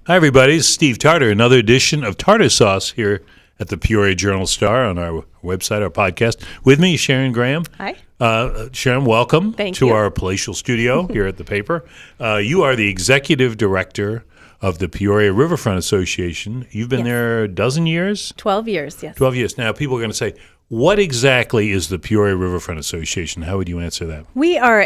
Hi, everybody. It's Steve Tarter, another edition of Tartar Sauce here at the Peoria Journal-Star on our website, our podcast. With me, Sharon Gramm. Hi. Sharon, welcome to our palatial studio here at the paper. You are the executive director of the Peoria Riverfront Association. You've been there a dozen years? 12 years, yes. 12 years. Now, people are going to say, what exactly is the Peoria Riverfront Association? How would you answer that? We are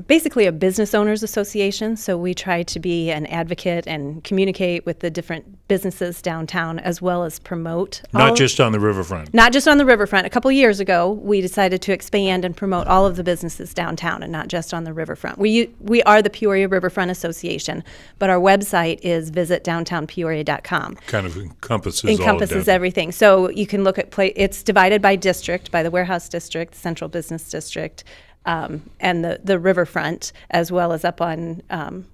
basically a business owners association, so we try to be an advocate and communicate with the different businesses downtown as well as promote. Not just on the riverfront. Not just on the riverfront. A couple years ago, we decided to expand and promote all of the businesses downtown and not just on the riverfront. We are the Peoria Riverfront Association, but our website is visitdowntownpeoria.com. Kind of encompasses everything. So you can look at it's divided by district, by the warehouse district, the central business district, and the riverfront, as well as up on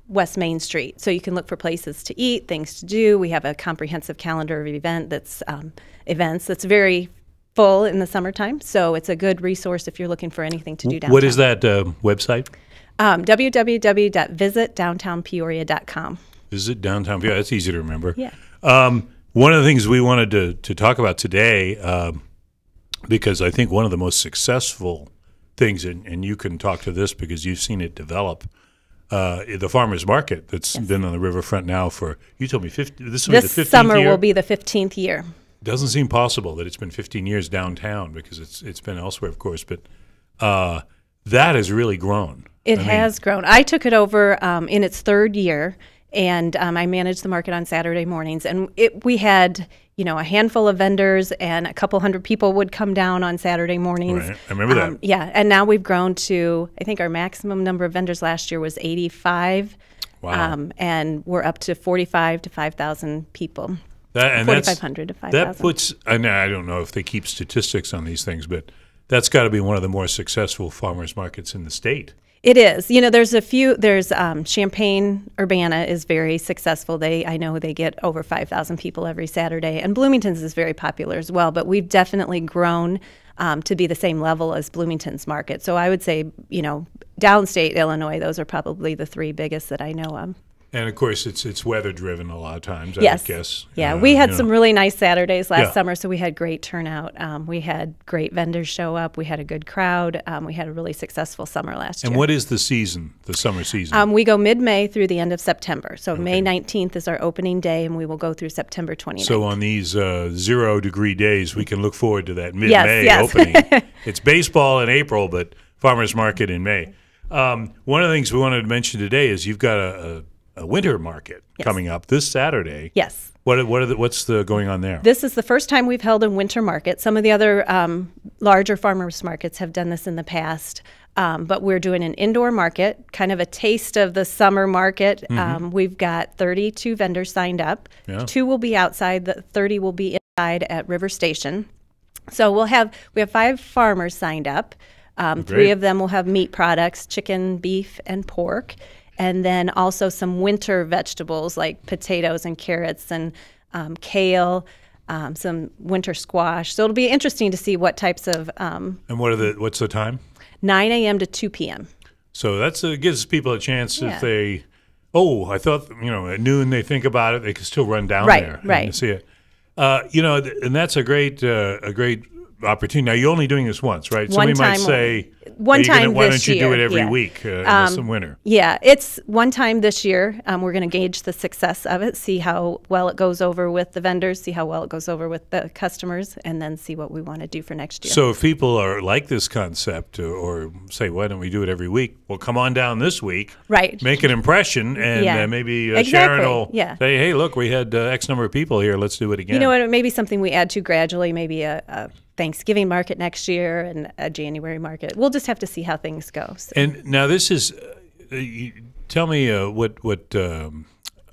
West Main Street. So you can look for places to eat, things to do. We have a comprehensive calendar of events that's very full in the summertime. So it's a good resource if you're looking for anything to do downtown. What is that website? www.visitdowntownpeoria.com. Visit Downtown Peoria. That's easy to remember. Yeah. One of the things we wanted to talk about today, because I think one of the most successful things, and you can talk to this because you've seen it develop, the farmers market that's been on the riverfront now for, you told me, this will be the 15th year? This summer will be the 15th year. Doesn't seem possible that it's been 15 years downtown because it's been elsewhere, of course, but that has really grown. It has grown. I took it over in its third year, and I managed the market on Saturday mornings, and we had a handful of vendors, and a couple hundred people would come down on Saturday mornings. Right. I remember that. Yeah, and now we've grown to, I think our maximum number of vendors last year was 85. Wow. And we're up to 45 to 5,000 people. 4,500 to 5,000. That puts, I don't know if they keep statistics on these things, but that's got to be one of the more successful farmers markets in the state. It is. There's a few. There's Champaign-Urbana is very successful. I know they get over 5,000 people every Saturday, and Bloomington's is very popular as well. But we've definitely grown to be the same level as Bloomington's market. So I would say, downstate Illinois, those are probably the three biggest that I know of. And, of course, it's weather-driven a lot of times, yes. I guess. Yeah, we had some really nice Saturdays last summer, so we had great turnout. We had great vendors show up. We had a good crowd. We had a really successful summer last year. And what is the season, the summer season? We go mid-May through the end of September. So May 19th is our opening day, and we will go through September 29th. So on these 0-degree days, we can look forward to that mid-May opening. It's baseball in April, but farmers market in May. One of the things we wanted to mention today is you've got a winter market coming up this Saturday. Yes. What's going on there? This is the first time we've held a winter market. Some of the other larger farmers markets have done this in the past, but we're doing an indoor market, kind of a taste of the summer market. We've got 32 vendors signed up. Yeah. 2 will be outside. The 30 will be inside at River Station. So we have 5 farmers signed up. 3 of them will have meat products: chicken, beef, and pork. And then also some winter vegetables like potatoes and carrots and kale, some winter squash. So it'll be interesting to see what types of. And what's the time? 9 a.m. to 2 p.m. So that gives people a chance if they. Oh, I thought at noon they think about it, they can still run down there and see it. And that's a great opportunity. Now you're only doing this once, right? Somebody might say, why don't you do it every week in the winter? Yeah, it's one time this year. We're going to gauge the success of it, see how well it goes over with the vendors, see how well it goes over with the customers, and then see what we want to do for next year. So if people are like this concept or say, why don't we do it every week? Well, come on down this week. Right. Make an impression, and maybe Sharon will say, hey, look, we had X number of people here. Let's do it again. You know what? It may be something we add to gradually, maybe a Thanksgiving market next year and a January market. We'll just have to see how things go. So. And now this is, tell me what I'm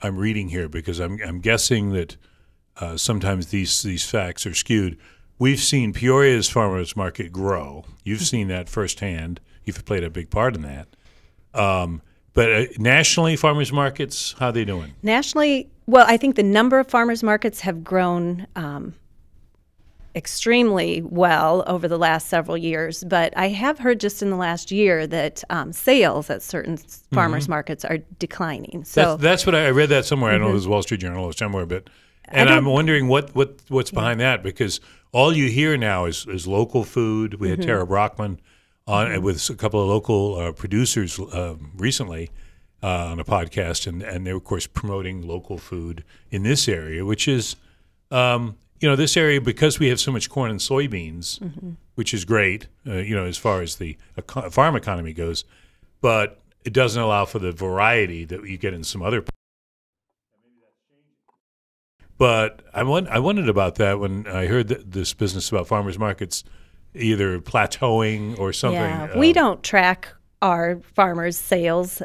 reading here, because I'm guessing that sometimes these facts are skewed. We've seen Peoria's farmers market grow. You've seen that firsthand. You've played a big part in that. But nationally, farmers markets, how are they doing? Nationally, well, I think the number of farmers markets have grown extremely well over the last several years, but I have heard just in the last year that sales at certain farmers markets are declining. So that's what I read that somewhere. I don't know if it was Wall Street Journal or somewhere, but I'm wondering what's behind that, because all you hear now is local food. We had Tara Brockman on with a couple of local producers recently on a podcast, and they're of course promoting local food in this area, which is this area, because we have so much corn and soybeans, which is great, as far as the farm economy goes, but it doesn't allow for the variety that you get in some other. But I wondered about that when I heard this business about farmers markets either plateauing or something. Yeah, we don't track our farmers' sales,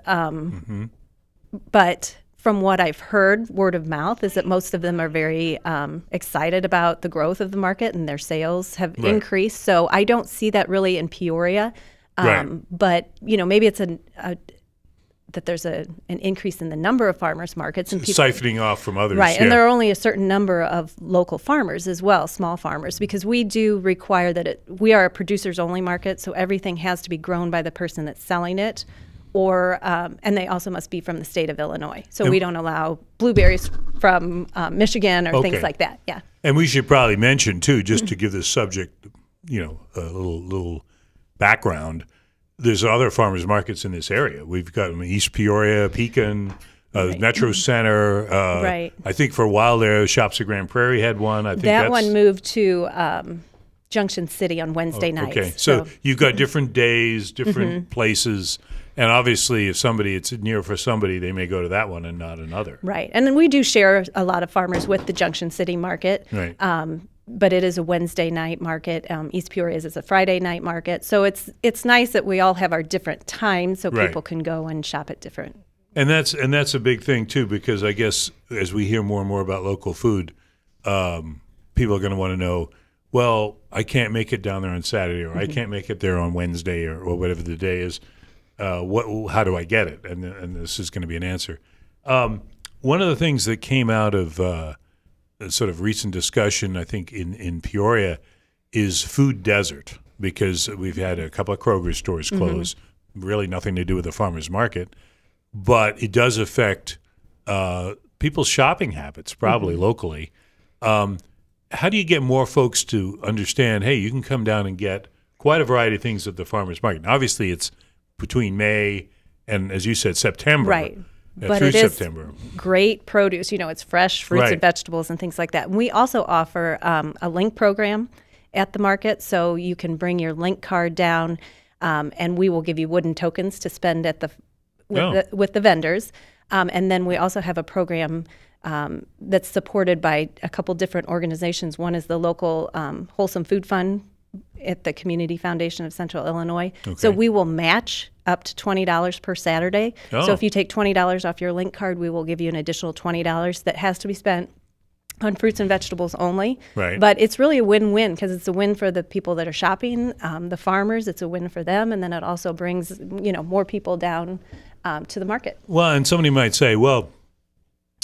but from what I've heard, word of mouth is that most of them are very excited about the growth of the market, and their sales have increased. So I don't see that really in Peoria, but maybe it's that there's an increase in the number of farmers markets and people siphoning off from others. Right, and there are only a certain number of local farmers as well, small farmers, because we do require that we are a producers only market, so everything has to be grown by the person that's selling it, or and they also must be from the state of Illinois. So we don't allow blueberries from Michigan or things like that. Yeah. And we should probably mention too, just to give this subject, a little background. There's other farmers markets in this area. We've got East Peoria, Pekin, Metro Center. Right. I think for a while there, Shops of Grand Prairie had one. I think that one moved to Junction City on Wednesday nights. Okay, so you've got different days, different places, and obviously if it's near for somebody, they may go to that one and not another. Right, and then we do share a lot of farmers with the Junction City market. Right. But it is a Wednesday night market. East Peoria's is a Friday night market. So it's nice that we all have our different times, so people can go and shop at different. And that's a big thing too, because I guess as we hear more and more about local food, people are going to want to know, well, I can't make it down there on Saturday, or I can't make it there on Wednesday, or whatever the day is. How do I get it? And this is going to be an answer. One of the things that came out of sort of recent discussion, I think, in Peoria is food desert, because we've had a couple of Kroger stores close, really nothing to do with the farmer's market, but it does affect people's shopping habits, probably locally. How do you get more folks to understand, hey, you can come down and get quite a variety of things at the farmer's market? Now, obviously, it's between May and, as you said, September. Right. But through it is September. Great produce. It's fresh fruits and vegetables and things like that. And we also offer a link program at the market, so you can bring your link card down, and we will give you wooden tokens to spend at with the vendors. And then we also have a program that's supported by a couple different organizations. One is the local Wholesome Food Fund at the Community Foundation of Central Illinois. Okay. So we will match up to $20 per Saturday. Oh. So if you take $20 off your link card, we will give you an additional $20 that has to be spent on fruits and vegetables only. Right. But it's really a win-win, because it's a win for the people that are shopping, the farmers. It's a win for them, and then it also brings more people down to the market. Well, and somebody might say, well,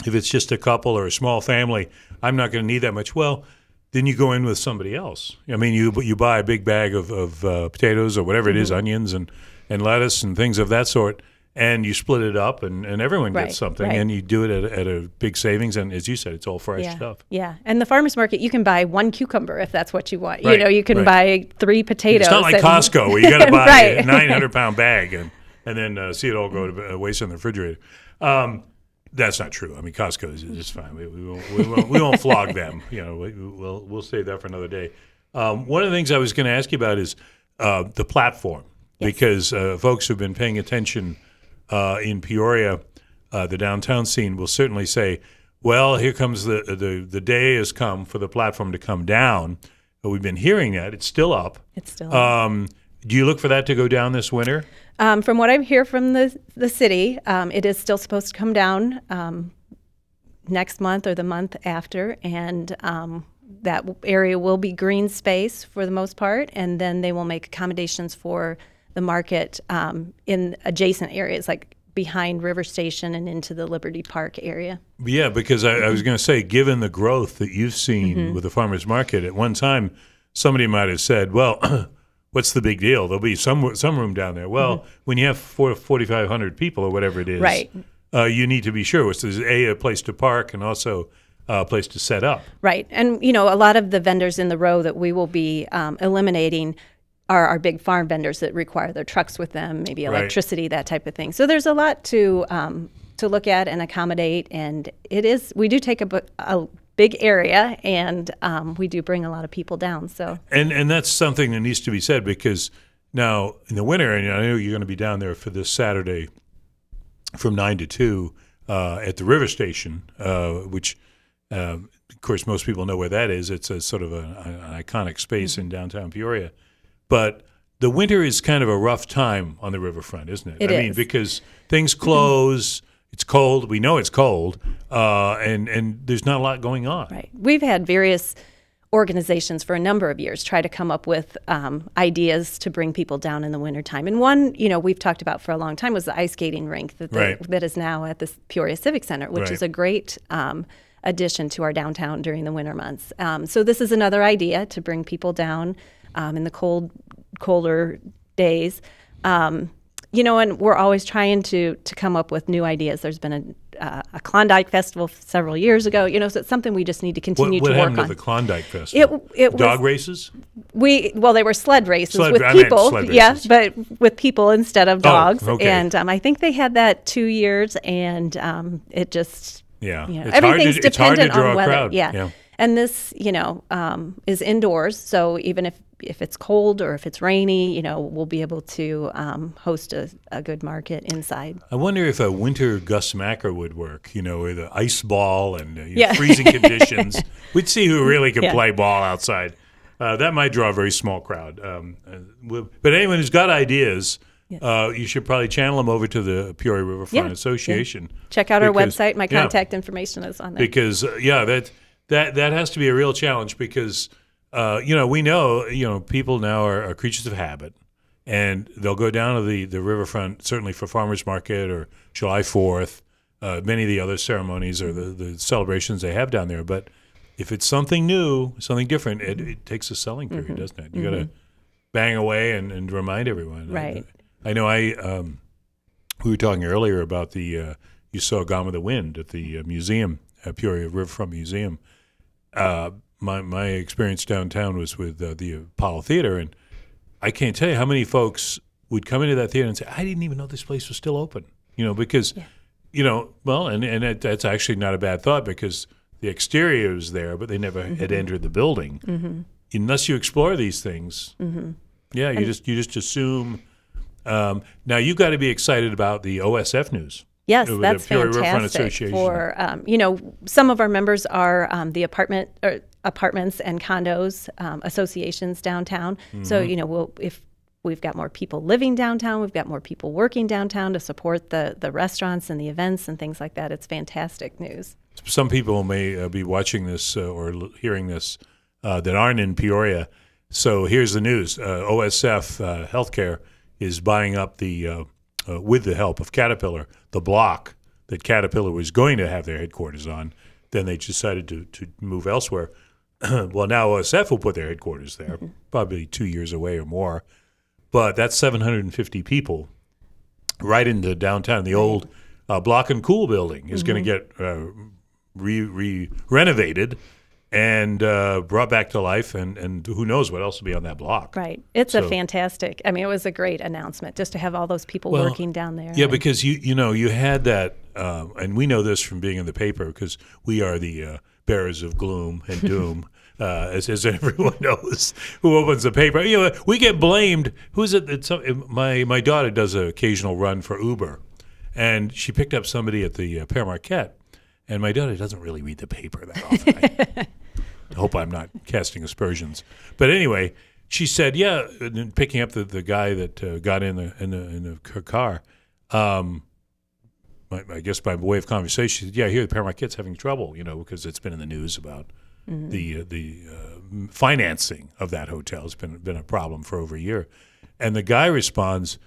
if it's just a couple or a small family, I'm not going to need that much. Well, then you go in with somebody else. I mean, you buy a big bag of potatoes or whatever it is, onions and lettuce and things of that sort, and you split it up, and everyone gets something, and you do it at a big savings. And as you said, it's all fresh stuff. Yeah, and the farmer's market, you can buy one cucumbber if that's what you want. You can buy 3 potatoes. It's not like Costco where you got to buy a 900-pound bag and then see it all go to waste in the refrigerator. That's not true. I mean, Costco is just fine. We won't flog them. We'll save that for another day. One of the things I was going to ask you about is the platform, because folks who've been paying attention in Peoria, the downtown scene, will certainly say, well, here comes the day has come for the platform to come down. But we've been hearing that. It's still up. It's still up. Do you look for that to go down this winter? From what I hear from the city, it is still supposed to come down next month or the month after, and that area will be green space for the most part, and then they will make accommodations for the market in adjacent areas like behind River Station and into the Liberty Park area. Yeah, because I was going to say, given the growth that you've seen with the farmers market, at one time somebody might have said, well, what's the big deal? There'll be some room down there. Well, when you have 4,500 people or whatever it is, right. You need to be sure. So there's a place to park and also a place to set up. Right. And, a lot of the vendors in the row that we will be eliminating are our big farm vendors that require their trucks with them, maybe electricity, that type of thing. So there's a lot to look at and accommodate, and we do take a big area, and we do bring a lot of people down. So and that's something that needs to be said, because now in the winter, and I know you're going to be down there for this Saturday from 9 to 2 at the River Station, which of course most people know where that is. It's a sort of an iconic space in downtown Peoria. But the winter is kind of a rough time on the riverfront, isn't it? It I is. mean, because things close, it's cold. We know it's cold, and there's not a lot going on. Right. We've had various organizations for a number of years try to come up with ideas to bring people down in the wintertime. And one, we've talked about for a long time was the ice skating rink that is now at the Peoria Civic Center, which is a great addition to our downtown during the winter months. So this is another idea to bring people down in the colder days. And we're always trying to come up with new ideas. There's been a Klondike Festival several years ago, so it's something we just need to continue to work on. What happened to the Klondike Festival? It dog races? They were sled races with people. Sled races. Yeah, but with people instead of dogs. Oh, okay. And I think they had that 2 years, and it just everything's dependent hard to draw on weather. a crowd. Yeah. And this, is indoors. So even if it's cold or if it's rainy, we'll be able to host a good market inside. I wonder if a winter Gus Macker would work, with an ice ball and freezing conditions. We'd see who really could play ball outside. That might draw a very small crowd. But anyone who's got ideas, you should probably channel them over to the Peoria Riverfront Association. Yeah. Check out our website. My contact information is on there. Because, that has to be a real challenge, because we know, people now are creatures of habit, and they'll go down to the riverfront, certainly for Farmers Market or July 4th, many of the other ceremonies or the celebrations they have down there. But if it's something new, something different, it takes a selling period, doesn't it? You got to bang away and remind everyone. Right. I know we were talking earlier about you saw Gone with the Wind at the museum, Peoria Riverfront Museum. My experience downtown was with the Apollo Theater, and I can't tell you how many folks would come into that theater and say, I didn't even know this place was still open, because, and that's actually not a bad thought, because the exterior was there, but they never had entered the building. Unless you explore these things, you just assume. Now, you've got to be excited about the OSF news. Yes, that's the Peoria fantastic. Riverfront Association. For some of our members are the apartments and condos associations downtown. So if we've got more people living downtown, we've got more people working downtown to support the restaurants and the events and things like that. It's fantastic news. Some people may be watching this or hearing this that aren't in Peoria. So here's the news: OSF Healthcare is buying up with the help of Caterpillar, the block that Caterpillar was going to have their headquarters on. Then they decided to move elsewhere. Well, now OSF will put their headquarters there, probably 2 years away or more. But that's 750 people right into downtown. The old Block and Cool building is going to get renovated and brought back to life, and who knows what else will be on that block. Right. It's a fantastic, it was a great announcement just to have all those people working down there. Yeah, because you had that, and we know this from being in the paper, because we are the bearers of gloom and doom, as everyone knows who opens the paper. We get blamed. Who's it? My daughter does an occasional run for Uber, and she picked up somebody at the Peoria Market, and my daughter doesn't really read the paper that often. I hope I'm not casting aspersions. But anyway, she said, picking up the guy that got in her car, I guess by way of conversation, she said, here the Peoria Market's having trouble, because it's been in the news about the financing of that hotel. It's been a problem for over a year. And the guy responds,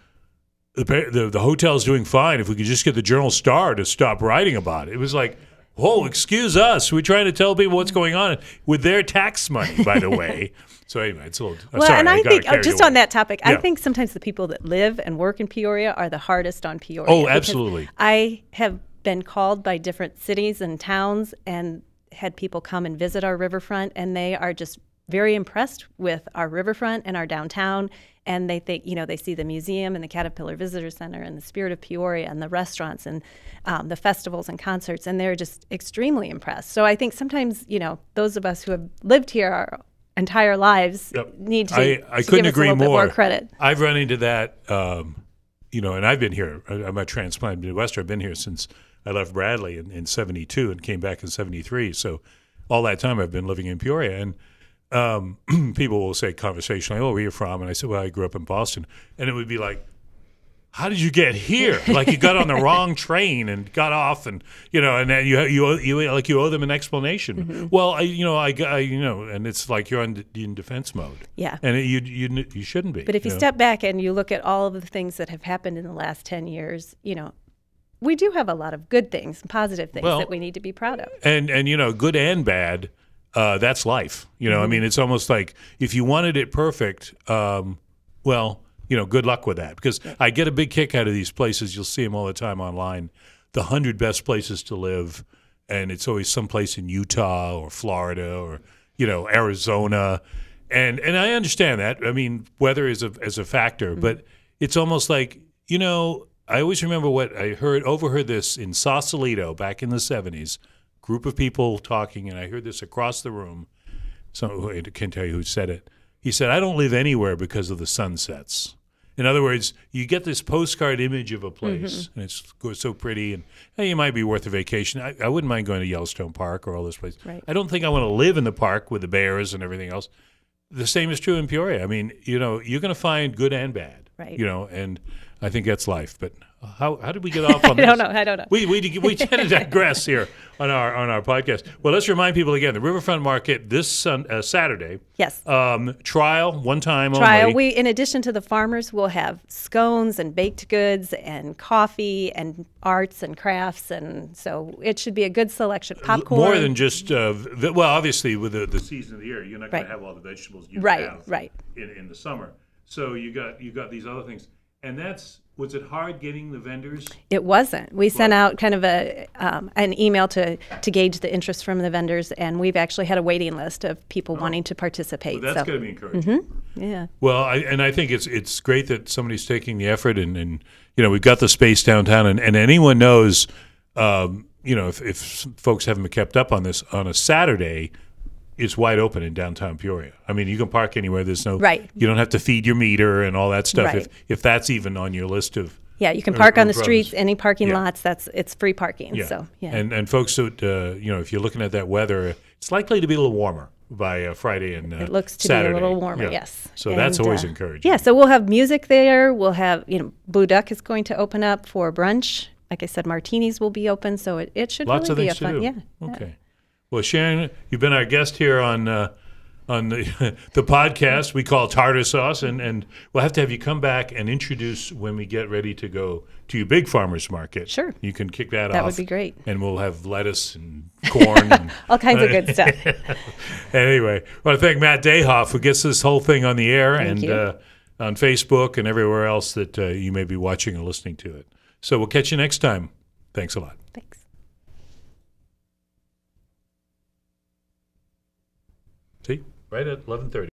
the hotel's doing fine. If we could just get the Journal-Star to stop writing about it. It was like, whoa, excuse us. We're trying to tell people what's going on with their tax money, by the way. So anyway, it's a little. Well, sorry, and I think just away. on that topic, Yeah. I think sometimes the people that live and work in Peoria are the hardest on Peoria. Oh, absolutely. I have been called by different cities and towns and had people come and visit our riverfront, and they are just very impressed with our riverfront and our downtown. And they think, they see the museum and the Caterpillar Visitor Center and the Spirit of Peoria and the restaurants and the festivals and concerts, and they're just extremely impressed. So I think sometimes, those of us who have lived here our entire lives need to, I to couldn't give us agree a little bit more credit. I've run into that, and I've been here. I'm a transplant Midwester. I've been here since I left Bradley in 72 and came back in 73. So all that time I've been living in Peoria. And people will say conversationally, "Oh, where are you from?" And I said, "Well, I grew up in Boston." And it would be like, "How did you get here? Like you got on the wrong train and got off, and and then you owe them an explanation." Mm-hmm. Well, and it's like you're in defense mode. Yeah, and you shouldn't be. But if you step back and you look at all of the things that have happened in the last 10 years, we do have a lot of good things, positive things that we need to be proud of. And good and bad. That's life. I mean, it's almost like if you wanted it perfect, good luck with that. Because I get a big kick out of these places. You'll see them all the time online. The 100 best places to live, and it's always someplace in Utah or Florida or Arizona, and I understand that. I mean, weather is a factor, but it's almost like I always remember what I overheard this in Sausalito back in the 70s. Group of people talking, and I heard this across the room. So I can't tell you who said it. He said, "I don't live anywhere because of the sunsets." In other words, you get this postcard image of a place, and it's so pretty, and hey, it might be worth a vacation. I wouldn't mind going to Yellowstone Park or all those places. Right. I don't think I want to live in the park with the bears and everything else. The same is true in Peoria. I mean, you're going to find good and bad. Right. And I think that's life. But how did we get off on this? I don't know. We tend to digress here on our podcast. Well, let's remind people again: the Riverfront Market this Saturday. Yes. Trial, one time Trial. only. In addition to the farmers, we'll have scones and baked goods and coffee and arts and crafts, and so it should be a good selection. Popcorn. More than just obviously with the season of the year, you're not going to have all the vegetables you have in the summer. So you got these other things, and was it hard getting the vendors? It wasn't. We sent out kind of an email to gauge the interest from the vendors, and we've actually had a waiting list of people wanting to participate. Well, that's going to be encouraging. Yeah. Well, I think it's great that somebody's taking the effort, and we've got the space downtown, and anyone knows, if folks haven't kept up on this, on a Saturday, it's wide open in downtown Peoria. I mean, you can park anywhere. There's no you don't have to feed your meter and all that stuff. Right. If that's even on your list of you can park on the streets, any parking lots. It's free parking. Yeah. So and folks that if you're looking at that weather, it's likely to be a little warmer by Friday and it looks to Saturday. be a little warmer. Yes. So that's always encouraging. Yeah. So we'll have music there. We'll have Blue Duck is going to open up for brunch. Like I said, martinis will be open. So it should lots really of things be a fun. to do. Yeah. Okay. Well, Sharon, you've been our guest here on the podcast we call Tartar Sauce, and we'll have to have you come back and introduce when we get ready to go to your big farmers market. Sure. You can kick that off. That would be great. And we'll have lettuce and corn. And, all kinds of good stuff. Anyway, I want to thank Matt Dayhoff, who gets this whole thing on the air Thank you. On Facebook and everywhere else that you may be watching or listening to it. So we'll catch you next time. Thanks a lot. Thanks. See, right at 11:30.